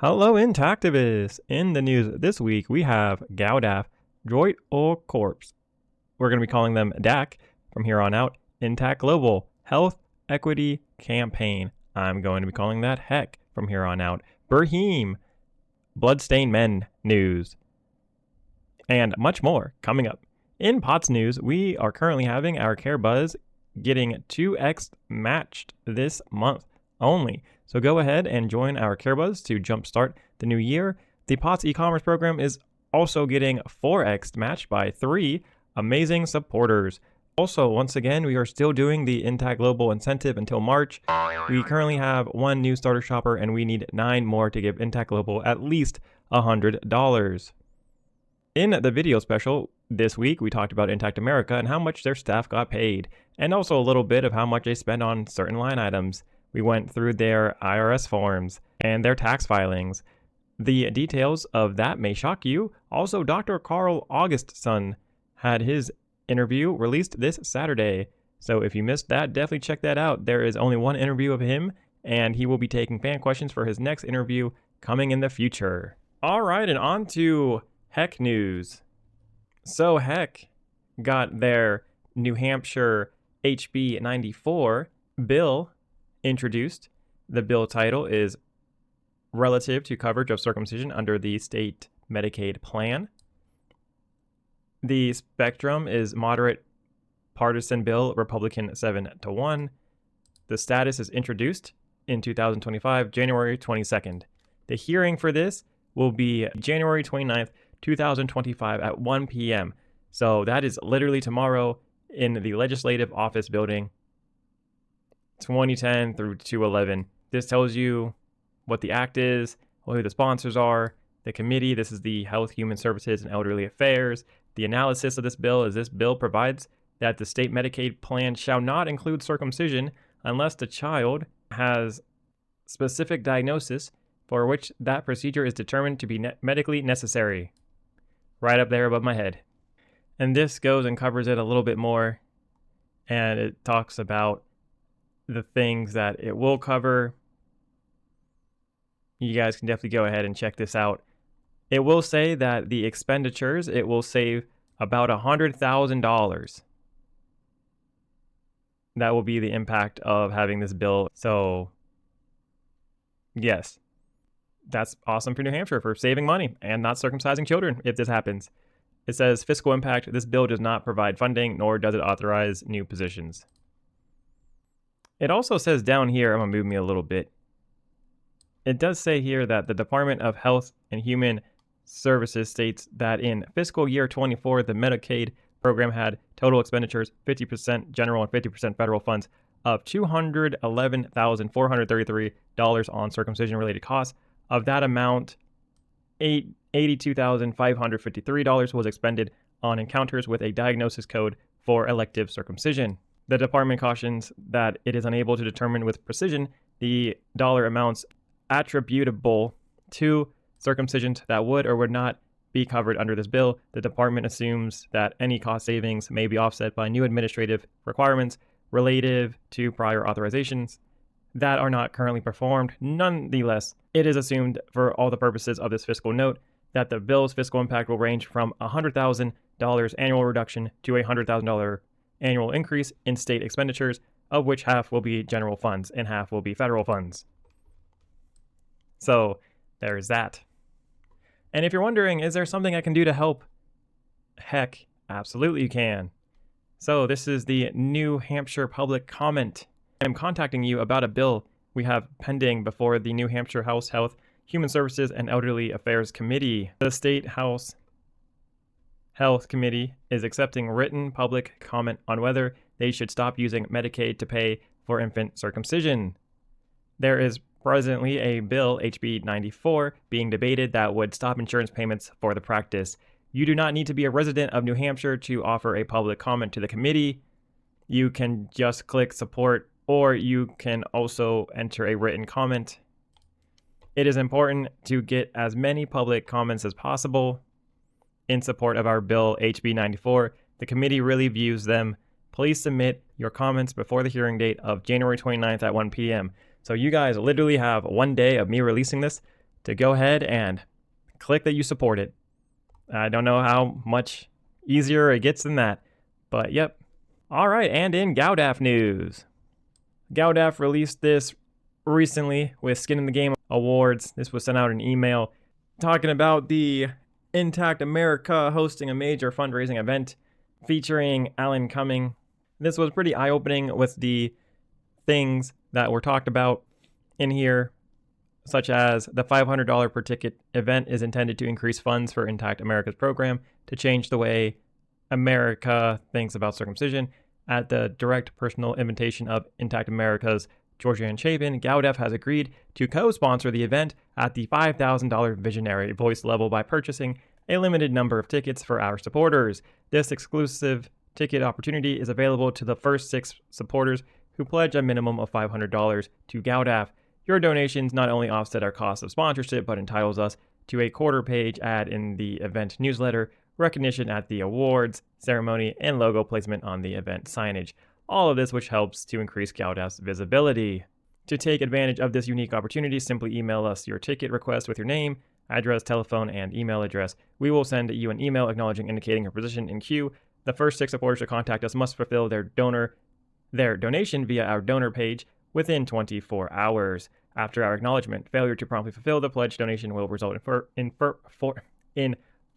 Hello, Intactivists! In the news this week, we have GALDEF, Droit Au Corps. We're going to be calling them DAC from here on out. Intact Global Health Equity Campaign. I'm going to be calling that HEC from here on out. Bruchim, Bloodstained Men news, and much more coming up. In POTS news, we are currently having our Care Buzz getting 2x matched this month only. So go ahead and join our Care Buzz to jumpstart the new year. The POTS e-commerce program is also getting 4x matched by 3 amazing supporters. Also, once again, we are still doing the Intact Global incentive until March. We currently have 1 new starter shopper and we need 9 more to give Intact Global at least $100. In the video special this week, we talked about Intact America and how much their staff got paid, and also a little bit of how much they spend on certain line items. We went through their IRS forms and their tax filings. The details of that may shock you. Also, Dr. Carl Augustson had his interview released this Saturday. So if you missed that, definitely check that out. There is only 1 interview of him, and he will be taking fan questions for his next interview coming in the future. All right, and on to HEC news. So HEC got their New Hampshire HB 94 bill introduced. The bill title is Relative to Coverage of Circumcision Under the State Medicaid Plan. The spectrum is moderate partisan bill, Republican 7-1. The status is introduced in 2025, January 22nd. The hearing for this will be January 29th, 2025 at 1 p.m. So that is literally tomorrow in the Legislative Office Building, 2010 through 211. This tells you what the act is, who the sponsors are, the committee. This is the Health, Human Services, and Elderly Affairs. The analysis of this bill is this bill provides that the state Medicaid plan shall not include circumcision unless the child has specific diagnosis for which that procedure is determined to be medically necessary. Right up there above my head. And this goes and covers it a little bit more, and it talks about the things that it will cover. You guys can definitely go ahead and check this out. It will say that the expenditures, it will save about $100,000. That will be the impact of having this bill. So, yes, that's awesome for New Hampshire for saving money and not circumcising children if this happens. It says fiscal impact. This bill does not provide funding, nor does it authorize new positions. It also says down here, I'm going to move me a little bit. It does say here that the Department of Health and Human Services states that in fiscal year 24, the Medicaid program had total expenditures, 50% general and 50% federal funds, of $211,433 on circumcision-related costs. Of that amount, $82,553 was expended on encounters with a diagnosis code for elective circumcision. The department cautions that it is unable to determine with precision the dollar amounts attributable to circumcisions that would or would not be covered under this bill. The department assumes that any cost savings may be offset by new administrative requirements relative to prior authorizations that are not currently performed. Nonetheless, it is assumed for all the purposes of this fiscal note that the bill's fiscal impact will range from $100,000 annual reduction to a $100,000 annual increase in state expenditures, of which half will be general funds and half will be federal funds. So there's that. And if you're wondering, is there something I can do to help? Heck, absolutely you can. So this is the New Hampshire public comment. I'm contacting you about a bill we have pending before the New Hampshire House Health, Human Services, and Elderly Affairs Committee. The State House Health Committee is accepting written public comment on whether they should stop using Medicaid to pay for infant circumcision. There is presently a bill, HB 94, being debated that would stop insurance payments for the practice. You do not need to be a resident of New Hampshire to offer a public comment to the committee. You can just click support, or you can also enter a written comment. It is important to get as many public comments as possible in support of our bill HB 94. The committee really views them. Please submit your comments before the hearing date of January 29th at 1 p.m. So you guys literally have 1 day of me releasing this to go ahead and click that you support it. I don't know how much easier it gets than that, but yep. All right, and in GALDEF news, GALDEF released this recently with Skin in the Game Awards. This was sent out an email talking about the Intact America hosting a major fundraising event featuring Alan Cumming. This was pretty eye-opening with the things that were talked about in here, such as the $500 per ticket event is intended to increase funds for Intact America's program to change the way America thinks about circumcision. At the direct personal invitation of Intact America's Georgianne Chapin, GALDEF has agreed to co-sponsor the event at the $5,000 visionary voice level by purchasing a limited number of tickets for our supporters. This exclusive ticket opportunity is available to the first 6 supporters who pledge a minimum of $500 to GALDEF. Your donations not only offset our cost of sponsorship, but entitles us to a quarter-page ad in the event newsletter, recognition at the awards ceremony, and logo placement on the event signage. All of this which helps to increase GALDEF's visibility. To take advantage of this unique opportunity, simply email us your ticket request with your name, address, telephone, and email address. We will send you an email indicating your position in queue. The first 6 supporters to contact us must fulfill their donation via our donor page within 24 hours. After our acknowledgement, failure to promptly fulfill the pledge donation will result in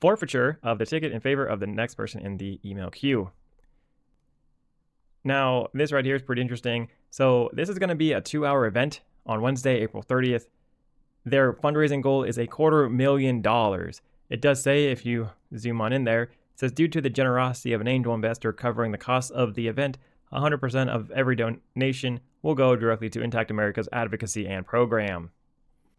forfeiture of the ticket in favor of the next person in the email queue. Now, this right here is pretty interesting. So this is going to be a 2-hour event on Wednesday, April 30th. Their fundraising goal is $250,000. It does say, if you zoom on in there, it says, due to the generosity of an angel investor covering the cost of the event, 100% of every donation will go directly to Intact America's advocacy and program.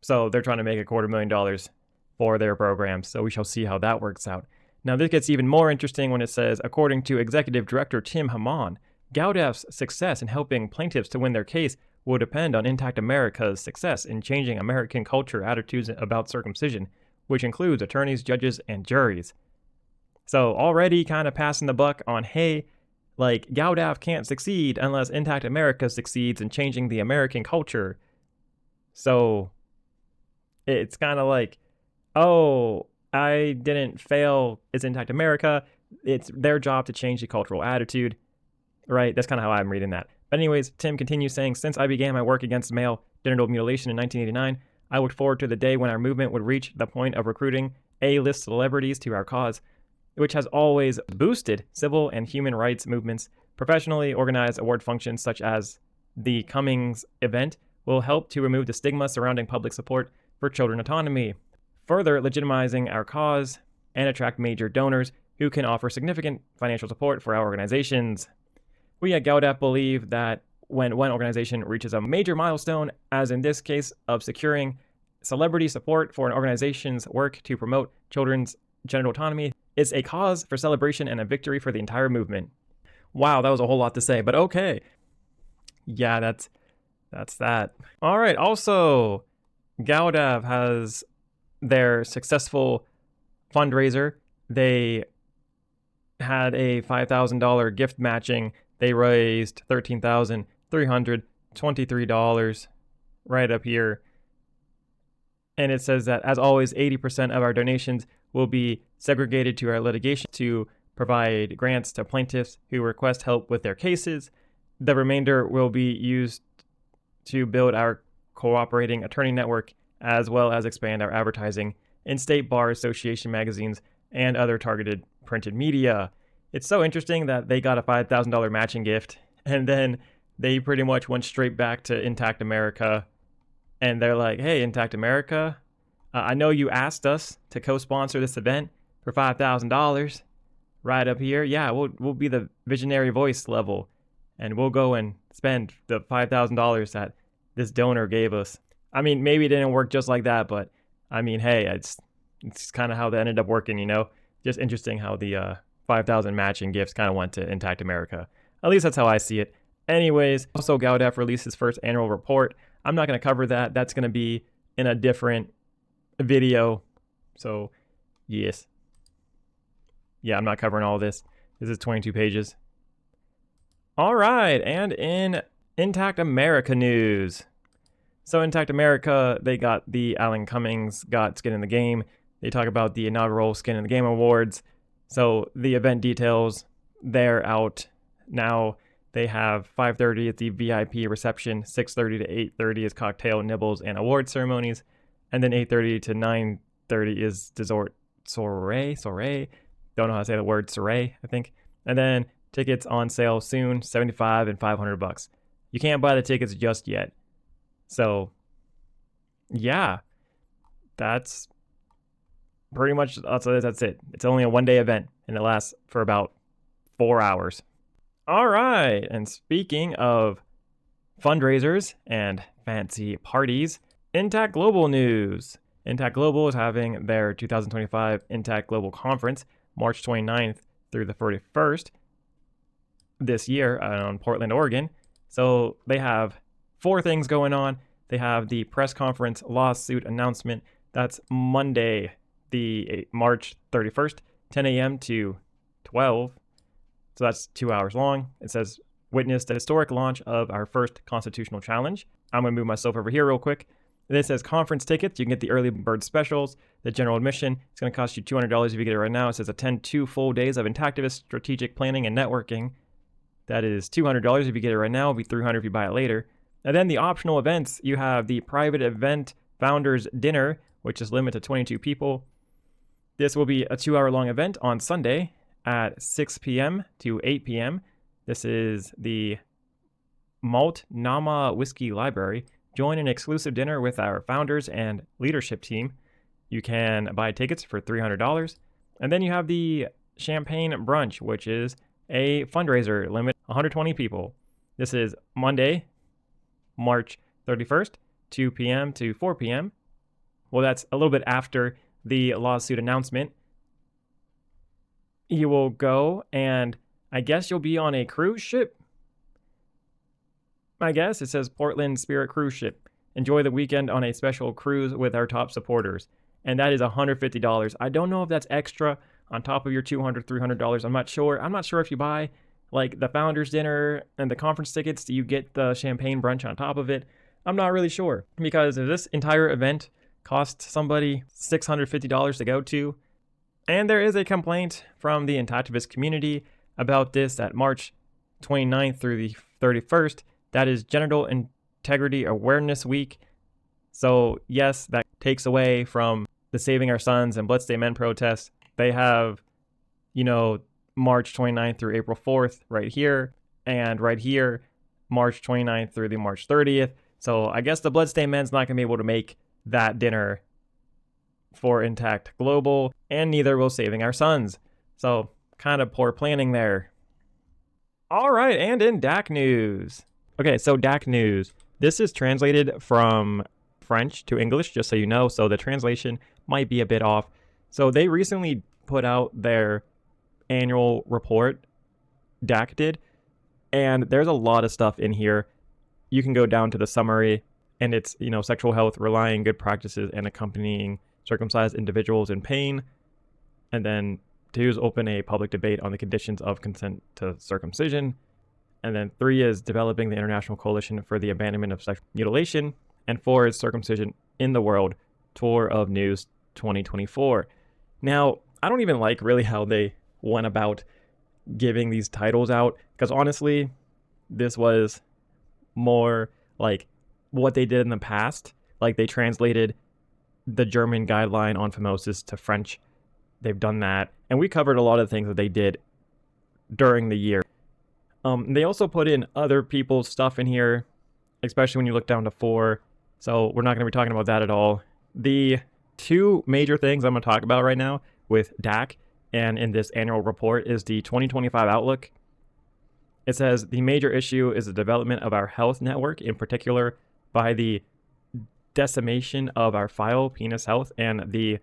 So they're trying to make $250,000 for their program, so we shall see how that works out. Now, this gets even more interesting when it says, according to Executive Director Tim Hammond, GALDEF's success in helping plaintiffs to win their case will depend on Intact America's success in changing American culture attitudes about circumcision, which includes attorneys, judges, and juries. So already kind of passing the buck on, hey, like, GALDEF can't succeed unless Intact America succeeds in changing the American culture. So it's kind of like, oh, I didn't fail as Intact America. It's their job to change the cultural attitude, right? That's kind of how I'm reading that. But anyways, Tim continues saying, since I began my work against male genital mutilation in 1989, I looked forward to the day when our movement would reach the point of recruiting A-list celebrities to our cause, which has always boosted civil and human rights movements. Professionally organized award functions such as the Cummings event will help to remove the stigma surrounding public support for children autonomy, further legitimizing our cause and attract major donors who can offer significant financial support for our organizations. We at GALDEF believe that when one organization reaches a major milestone, as in this case of securing celebrity support for an organization's work to promote children's genital autonomy, it's a cause for celebration and a victory for the entire movement. Wow, that was a whole lot to say, but okay. Yeah, that's that. All right, also, GALDEF has their successful fundraiser. They had a $5,000 gift matching. They raised $13,323 right up here. And it says that, as always, 80% of our donations will be segregated to our litigation to provide grants to plaintiffs who request help with their cases. The remainder will be used to build our cooperating attorney network, as well as expand our advertising in state bar association magazines and other targeted printed media. It's so interesting that they got a $5,000 matching gift, and then they pretty much went straight back to Intact America, and they're like, hey, Intact America, I know you asked us to co-sponsor this event for $5,000 right up here. Yeah, we'll be the visionary voice level, and we'll go and spend the $5,000 that this donor gave us. I mean, maybe it didn't work just like that, but I mean, hey, it's kind of how that ended up working, you know? Just interesting how the 5,000 matching gifts kind of went to Intact America. At least that's how I see it. Anyways, also GALDEF released his first annual report. I'm not going to cover that. That's going to be in a different video. So, yes. Yeah, I'm not covering all this. This is 22 pages. All right, and in Intact America news, So Intact America, they got the Alan Cummings got Skin in the Game. They talk about the inaugural Skin in the Game Awards. So the event details, they're out now. They have 5:30 at the VIP reception, 6:30 to 8:30 is cocktail, nibbles, and award ceremonies, and then 8:30 to 9:30 is dessert soiree. Don't know how to say the word soiree, I think. And then tickets on sale soon, $75 and $500. You can't buy the tickets just yet. So, yeah, that's pretty much that's it. It's only a one-day event, and it lasts for about 4 hours. All right, and speaking of fundraisers and fancy parties, Intact Global news. Intact Global is having their 2025 Intact Global Conference, March 29th through the 31st this year in Portland, Oregon. So they have 4 things going on. They have the press conference lawsuit announcement. That's Monday, the March 31st, 10 a.m. to 12. So that's 2 hours long. It says, witness the historic launch of our first constitutional challenge. I'm going to move myself over here real quick. This says conference tickets. You can get the early bird specials, the general admission. It's going to cost you $200 if you get it right now. It says attend 2 full days of Intactivist strategic planning and networking. That is $200 if you get it right now. It'll be $300 if you buy it later. And then the optional events, you have the private event Founders Dinner, which is limited to 22 people. This will be a 2-hour-long event on Sunday at 6 p.m. to 8 p.m. This is the Malt Nama Whiskey Library. Join an exclusive dinner with our founders and leadership team. You can buy tickets for $300. And then you have the Champagne Brunch, which is a fundraiser, limit 120 people. This is Monday, March 31st, 2 p.m. to 4 p.m. Well, that's a little bit after the lawsuit announcement. You will go, and I guess you'll be on a cruise ship. I guess it says Portland Spirit Cruise Ship. Enjoy the weekend on a special cruise with our top supporters. And that is $150. I don't know if that's extra on top of your $200, $300. I'm not sure. I'm not sure if you buy like the founders dinner and the conference tickets, do you get the champagne brunch on top of it? I'm not really sure, because if this entire event costs somebody $650 to go to, and there is a complaint from the Intactivist community about this at March 29th through the 31st. That is Genital Integrity Awareness Week. So yes, that takes away from the Saving Our Sons and Bloodstained Men protests. They have, March 29th through April 4th right here, and right here, March 29th through the March 30th. So I guess the Bloodstained Men's not going to be able to make that dinner for Intact Global, and neither will Saving Our Sons. So kind of poor planning there. All right, and in DAC news. Okay, so DAC news. This is translated from French to English, just so you know, so the translation might be a bit off. So they recently put out their annual report, DAC did, and there's a lot of stuff in here. You can go down to the summary, and it's, sexual health, relying good practices and accompanying circumcised individuals in pain. And then 2 is open a public debate on the conditions of consent to circumcision. And then 3 is developing the International Coalition for the Abandonment of Sexual Mutilation. And 4 is circumcision in the world, Tour of News 2024. Now, I don't even like really how they went about giving these titles out, because honestly, this was more like what they did in the past. Like, they translated the German guideline on phimosis to French. They've done that, and we covered a lot of the things that they did during the year. They also put in other people's stuff in here, especially when you look down to 4. So we're not going to be talking about that at all. The 2 major things I'm going to talk about right now with DAC and in this annual report is the 2025 outlook. It says the major issue is the development of our health network, in particular by the decimation of our file, penis health, and the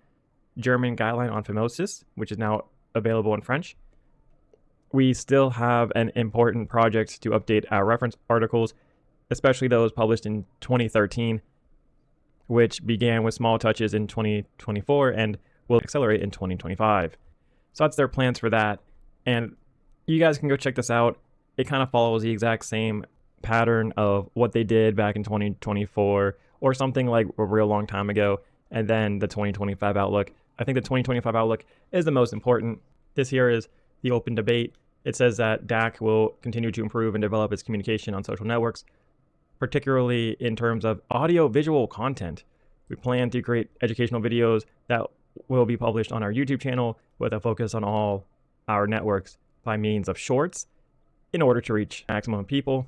German guideline on phimosis, which is now available in French. We still have an important project to update our reference articles, especially those published in 2013, which began with small touches in 2024 and will accelerate in 2025. So that's their plans for that. And you guys can go check this out. It kind of follows the exact same pattern of what they did back in 2024, or something like a real long time ago, and then the 2025 outlook. I think the 2025 outlook is the most important. This here is the open debate. It says that DAC will continue to improve and develop its communication on social networks, particularly in terms of audio-visual content. We plan to create educational videos that will be published on our YouTube channel with a focus on all our networks by means of shorts in order to reach maximum people.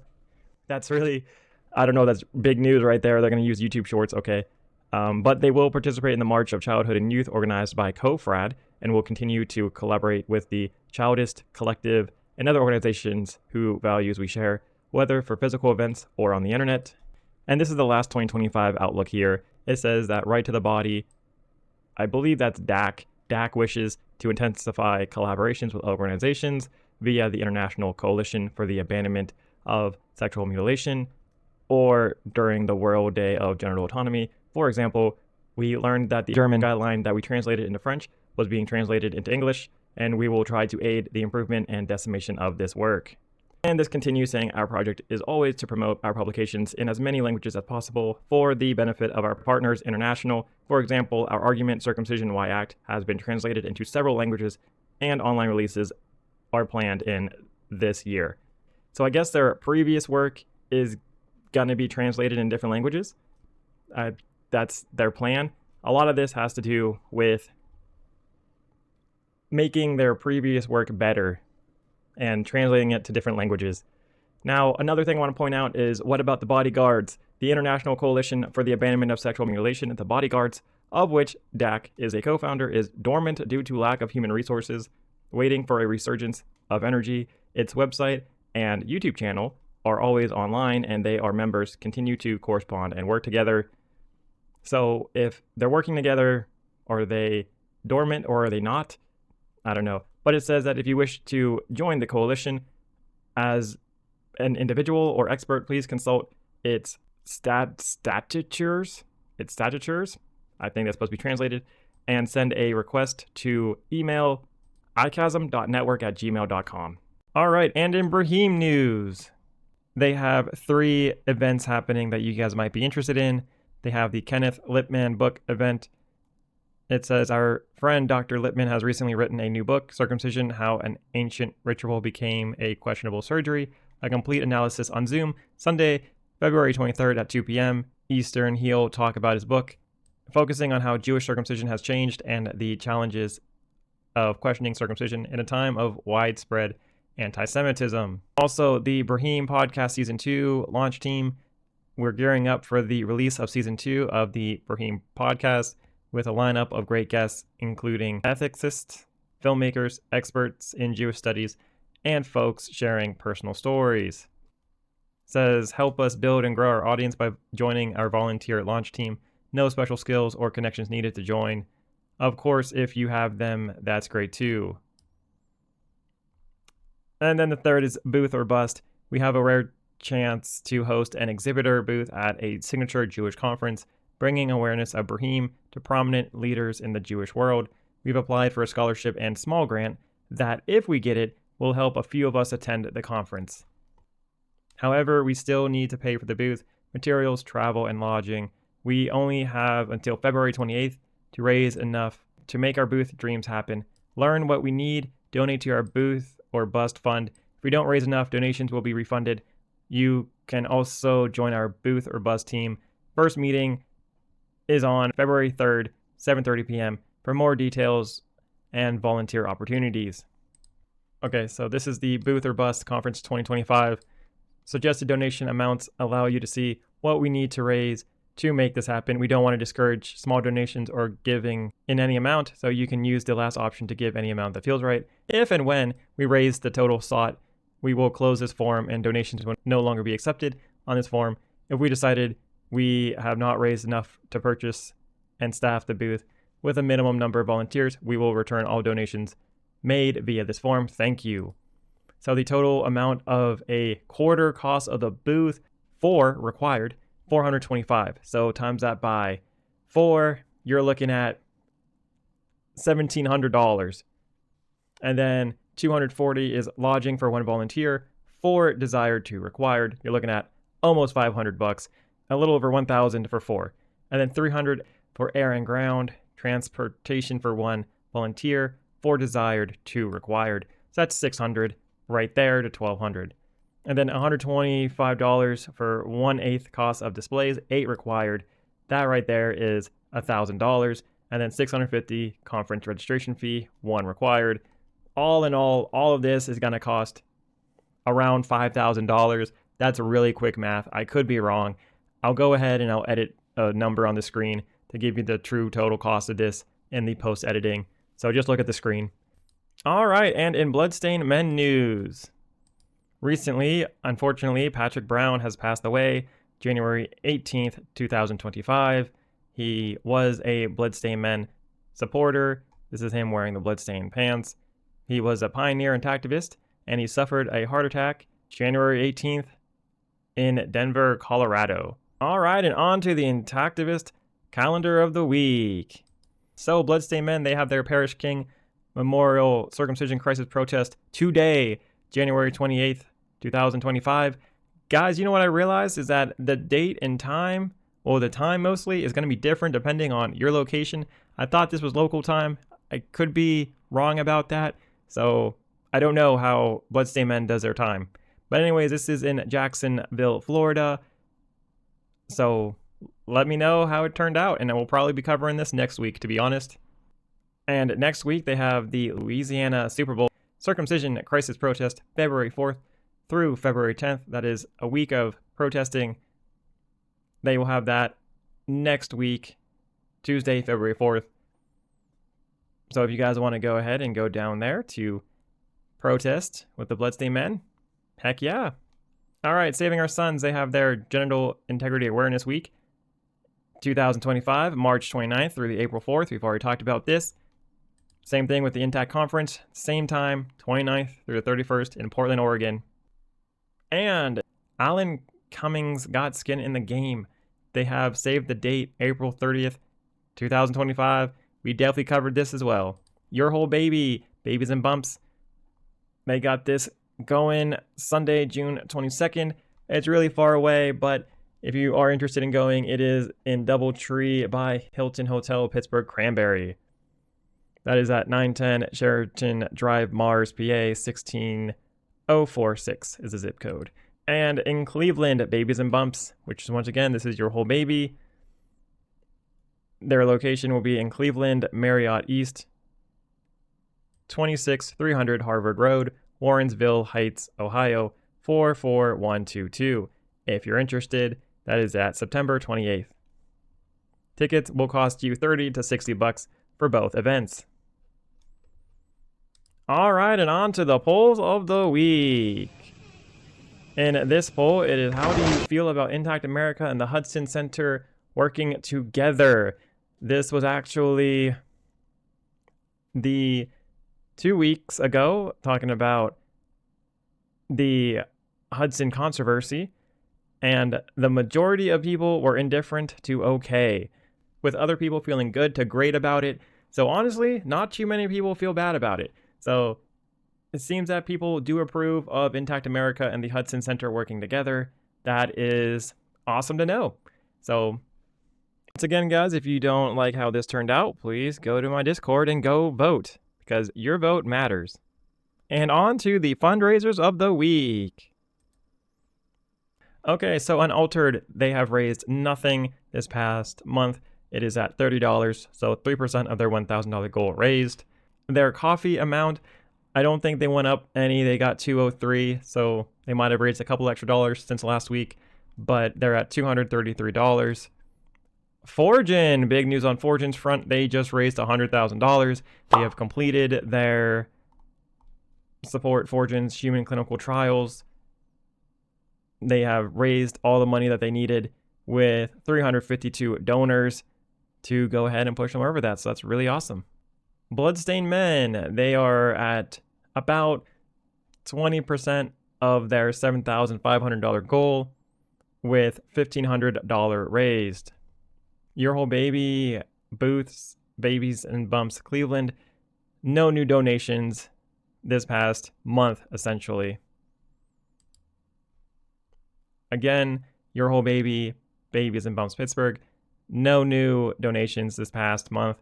That's really, I don't know, that's big news right there. They're going to use YouTube Shorts, okay. But they will participate in the March of Childhood and Youth organized by CoFrad and will continue to collaborate with the Childist Collective and other organizations whose values we share, whether for physical events or on the internet. And this is the last 2025 outlook here. It says that Right to the Body, I believe that's DAC. DAC wishes to intensify collaborations with organizations via the International Coalition for the Abandonment of Sexual Mutilation, or during the World Day of Genital Autonomy. For example, we learned that the German guideline that we translated into French was being translated into English, and we will try to aid the improvement and decimation of this work. And this continues saying our project is always to promote our publications in as many languages as possible for the benefit of our partners international. For example, our argument Circumcision Why Act has been translated into several languages, and online releases are planned in this year. So I guess their previous work is going to be translated in different languages. That's their plan. A lot of this has to do with making their previous work better and translating it to different languages. Now, another thing I want to point out is, what about the bodyguards? The International Coalition for the Abandonment of Sexual Mutilation, the bodyguards, of which DAC is a co-founder, is dormant due to lack of human resources, waiting for a resurgence of energy. Its website and YouTube channel are always online, and they are members continue to correspond and work together. So if they're working together, are they dormant or are they not? I don't know. But it says that if you wish to join the coalition as an individual or expert, please consult its statutures. I think that's supposed to be translated, and send a request to email icasm.network@gmail.com. All right, and in Bruchim news, they have 3 events happening that you guys might be interested in. They have the Kenneth Lippmann book event. It says our friend Dr. Lippmann has recently written a new book, Circumcision, How an Ancient Ritual Became a Questionable Surgery, a complete analysis on Zoom, Sunday, February 23rd at 2 p.m. Eastern. He'll talk about his book, focusing on how Jewish circumcision has changed and the challenges of questioning circumcision in a time of widespread anti-Semitism. Also, the Bruchim podcast Season 2 launch team. We're gearing up for the release of Season 2 of the Bruchim podcast with a lineup of great guests, including ethicists, filmmakers, experts in Jewish studies, and folks sharing personal stories. It says, help us build and grow our audience by joining our volunteer launch team. No special skills or connections needed to join. Of course, if you have them, that's great too. And then the third is Booth or Bust. We have a rare chance to host an exhibitor booth at a signature Jewish conference, bringing awareness of Bruchim to prominent leaders in the Jewish world. We've applied for a scholarship and small grant that, if we get it, will help a few of us attend the conference. However, we still need to pay for the booth, materials, travel, and lodging. We only have until February 28th to raise enough to make our booth dreams happen. Learn what we need, donate to our Booth or Bust fund. If we don't raise enough, donations will be refunded. You can also join our Booth or Bust team. First meeting is on February 3rd, 7:30 p.m. for more details and volunteer opportunities. Okay, so this is the Booth or Bust Conference 2025. Suggested donation amounts allow you to see what we need to raise to make this happen. We don't want to discourage small donations or giving in any amount, so you can use the last option to give any amount that feels right. If and when we raise the total sought, we will close this form and donations will no longer be accepted on this form. If we decided we have not raised enough to purchase and staff the booth with a minimum number of volunteers, we will return all donations made via this form. Thank you. So the total amount of a quarter cost of the booth for required, $425. So times that by 4, you're looking at $1,700. And then $240 is lodging for one volunteer. For desired to required, you're looking at almost $500. a little over 1,000 for 4. And then 300 for air and ground, transportation for 1 volunteer, 4 desired, 2 required. So that's 600 right there to 1,200. And then $125 for 1/8 cost of displays, 8 required. That right there is $1,000. And then $650 conference registration fee, 1 required. All in all of this is going to cost around $5,000. That's really quick math. I could be wrong. I'll go ahead and I'll edit a number on the screen to give you the true total cost of this in the post editing. So just look at the screen. All right, and in Bloodstained Men news. Recently, unfortunately, Patrick Brown has passed away January 18th, 2025. He was a Bloodstained Men supporter. This is him wearing the Bloodstained pants. He was a pioneer intactivist, and he suffered a heart attack January 18th in Denver, Colorado. All right, and on to the Intactivist calendar of the week. So Bloodstained Men, they have their Parish King Memorial Circumcision Crisis protest today, January 28th, 2025. Guys, you know what I realized is that the date and time, well, the time mostly, is going to be different depending on your location. I thought this was local time. I could be wrong about that. So I don't know how Bloodstained Men does their time. But anyways, this is in Jacksonville, Florida. So let me know how it turned out, and I will probably be covering this next week, to be honest. And next week, they have the Louisiana Super Bowl Circumcision Crisis protest, February 4th through February 10th. That is a week of protesting. They will have that next week, Tuesday, February 4th. So if you guys want to go ahead and go down there to protest with the Bloodstained Men, heck yeah. All right, Saving Our Sons, they have their Genital Integrity Awareness Week, 2025, March 29th through the April 4th. We've already talked about this. Same thing with the Intact Conference, same time, 29th through the 31st in Portland, Oregon. And Alan Cummings got skin in the game. They have saved the date, April 30th, 2025. We definitely covered this as well. Your Whole Baby, Babies and Bumps. They got this going Sunday, June 22nd. It's really far away, but if you are interested in going, it is in Doubletree by Hilton Hotel, Pittsburgh Cranberry. That is at 910 Sheraton Drive, Mars, PA, 16046 is the zip code. And in Cleveland, Babies and Bumps, which is once again, this is Your Whole Baby. Their location will be in Cleveland, Marriott East, 26300 Harvard Road, Warrensville Heights, Ohio, 44122. If you're interested, that is at September 28th. Tickets will cost you $30 to $60 for both events. All right, and on to the polls of the week. In this poll, it is how do you feel about Intact America and the Hudson Center working together? This was actually the 2 weeks ago, talking about the Hudson controversy, and the majority of people were indifferent to okay, with other people feeling good to great about it. So honestly, not too many people feel bad about it. So it seems that people do approve of Intact America and the Hudson Center working together. That is awesome to know. So once again, guys, if you don't like how this turned out, please go to my Discord and go vote, because your vote matters. And on to the fundraisers of the week. Okay, so Unaltered, they have raised nothing this past month. It is at $30, so 3% of their $1,000 goal raised. Their coffee amount, I don't think they went up any. They got $203, so they might have raised a couple extra dollars since last week, but they're at $233. Foregen, big news on Foregen's front. They just raised $100,000. They have completed their support Foregen's human clinical trials. They have raised all the money that they needed with 352 donors to go ahead and push them over that. So that's really awesome. Bloodstained Men, they are at about 20% of their $7,500 goal with $1,500 raised. Your Whole Baby, Booths, Babies and Bumps, Cleveland, no new donations this past month, essentially. Again, Your Whole Baby, Babies and Bumps Pittsburgh. No new donations this past month,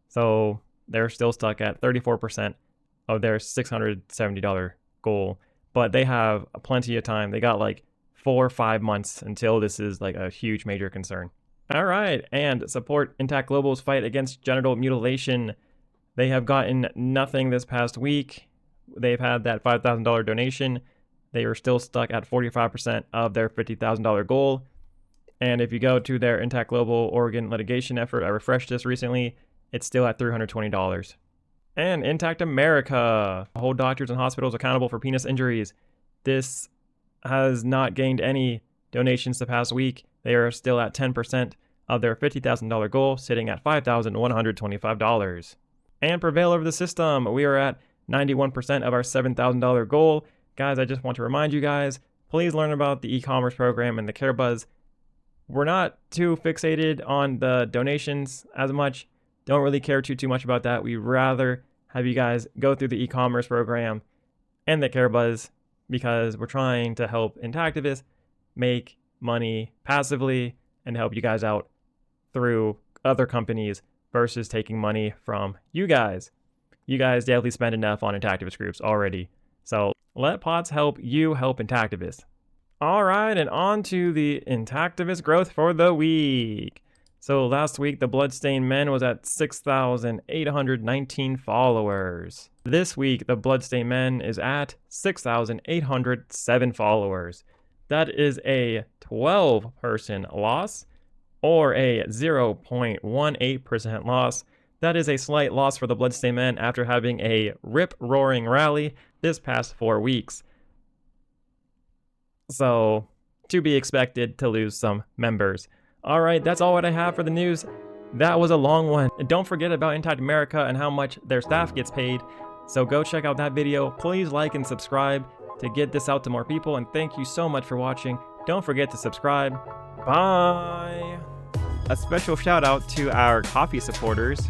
so they're still stuck at 34% of their $670 goal, but they have plenty of time. They got like 4 or 5 months until this is like a huge major concern. All right, and support Intact Global's fight against genital mutilation. They have gotten nothing this past week. They've had that $5,000 donation. They are still stuck at 45% of their $50,000 goal. And if you go to their Intact Global Oregon litigation effort, I refreshed this recently, it's still at $320. And Intact America, hold doctors and hospitals accountable for penis injuries. This has not gained any donations the past week. They are still at 10% of their $50,000 goal, sitting at $5,125. And Prevail over the system, we are at 91% of our $7,000 goal. Guys, I just want to remind you guys, please learn about the e-commerce program and the Care Buzz. We're not too fixated on the donations as much. Don't really care too much about that. We'd rather have you guys go through the e-commerce program and the Care Buzz because we're trying to help Intactivists make money passively and help you guys out through other companies versus taking money from you guys. You guys definitely spend enough on Intactivist groups already. So let POTS help you help Intactivists. All right, and on to the Intactivist growth for the week. So last week, the Bloodstained Men was at 6,819 followers. This week, the Bloodstained Men is at 6,807 followers. That is a 12-person loss, or a 0.18% loss. That is a slight loss for the Bloodstained Men after having a rip-roaring rally this past 4 weeks. So, to be expected to lose some members. All right, that's all what I have for the news. That was a long one. And don't forget about Intact America and how much their staff gets paid. So go check out that video. Please like and subscribe to get this out to more people. And thank you so much for watching. Don't forget to subscribe. Bye. A special shout out to our coffee supporters.